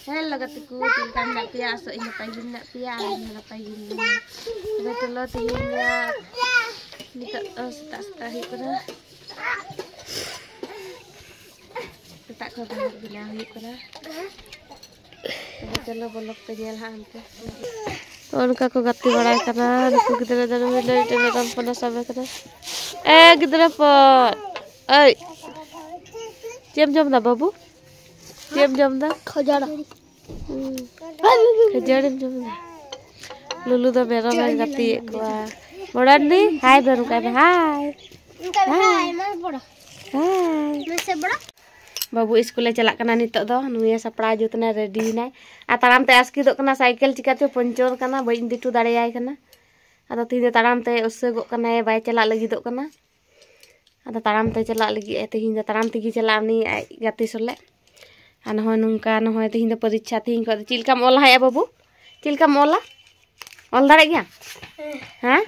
Hello katiku, tinggal nak pia asok ini pagi nak pia nak pagi ni. Betul lo tinggalnya ni tak start itu dah. Tak kau dah bilang itu dah. Betul lo bolok penyel hantu. Orang kau gati barai karena aku kita dah dari dalam panas sampai karena. Kita dapat. Jam dah babu. Jam dah. Khajara. Kejarin coba. Lulu dah merah main gati kuah. Bodan nih, hai baru kan hai. Hai, mas bodoh. Hai. Masih bodoh. Babu sekolah celak kena nitok doh, nuya sapra jutna ready nai. Ataram te aski dok kena cycle cikate poncor kena, bayi ditu darayai kena. Atau tidak taram te usegok kena bayi celak lagi dok kena. Atau taram te celak lagi, tidak taram tegi celak ni gati solek. Ano nungka ano tihin da परीक्षा tihin ko Chilakam ओला है बाबू चिलकम ओला ओल दाड़े गया हां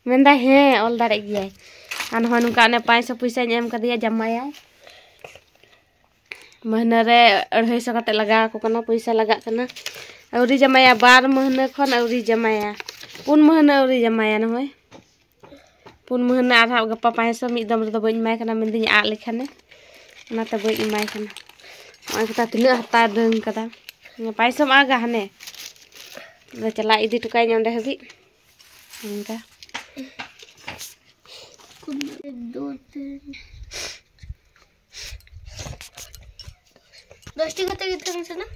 मेंदा है ओल दाड़े गया ano nungka ने 500 पैसा एम कर दिया जमाया महीना रे 250 कते लगा को कना पैसा लगा कना औरी जमाया 12 महीना खन औरी जमाया 3 महीना औरी जमाया न होय 3 महीना आधा गप्पा 500 मिद दम रे बई माय कना मेंदिन आ लेखाने ना त बई माय कना kita tina hata deng kata ngapain sama agak hane udah celak itu tukai nyonde habi enggak दोस्ती करते कितने से ना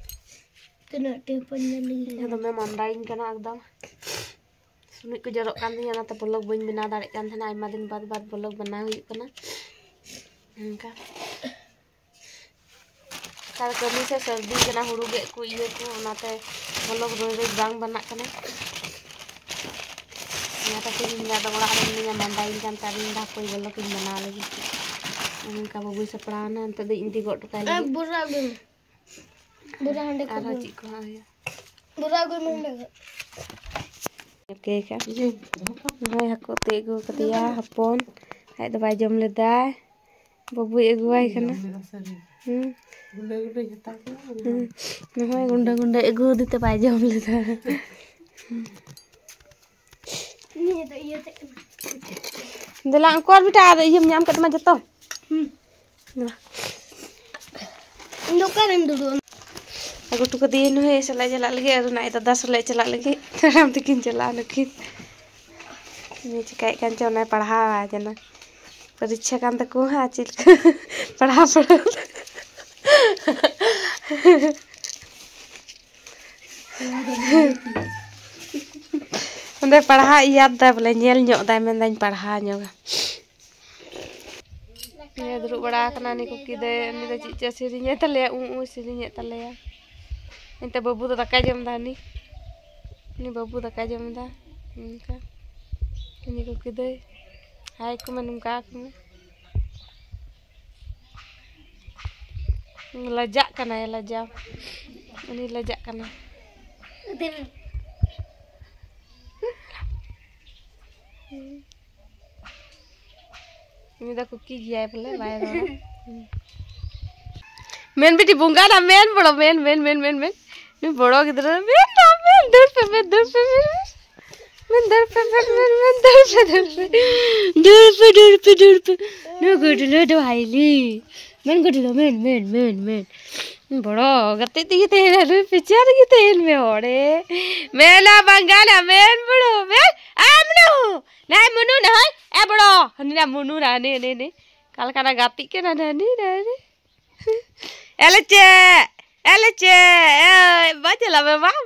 तेरे टेपन नहीं ya tuh mandain kana agdam sumit ko jarok kan ya nata bolog boin bina darik kan thana aima din bad bolog bana huyuk kana enggak Kalau kami saya serdi kena huru ge ku iya ku nate bolog roi bang banak kana nyata sini nyata orang ada yang mandain kan tadi dah koi bolog in bana lagi ka babu saprana ante de inti got tukai lagi बुरा हंडे ara cik ko ya बुरा gue Monday oke kan hai aku tegu ketia hapon hai da bajom leda babu egu ai kana गुंडा एगो दीते पाए जम लेता दिला अंकुर बेटा ये नाम कट मा जतो दुकान में दुदो एगो टुक दिन है सला चला लगे और नाइ दादा सला चला लगे तराम तकिन चला नकी ने चिकाई कान चोना पढ़ा जना परीक्षा कान तको हा चिल पढ़ा Udah pernah iya dah boleh nyok dah mendain pernah nyoga. Ya dulu bera kena ni kuki deh ni dah cica sirinya terlihat sirinya terlihat. Ente babu tu tak jam dah ni. Ni babu tak jam dah. Enggak. Ini kuki deh. Hai ku menungka aku. Lajak kana ya lajak. Ini lajak kana. Ini dah kuki gaya pula bayar orang. Men beti bunga na men boro men. Ini boro gitu na men dur pe men dur pe. No good lo do highly. Men good lo men. बड़ो गते ती तेरे रे picture की तेल में ओड़े मेला बंगाला main बड़ो मेन आमनो नहीं मुनु नहीं ए बड़ो हनीना मुनु राने ने काल काना गाती के ना नी रे एलचे ए बचला बे वाह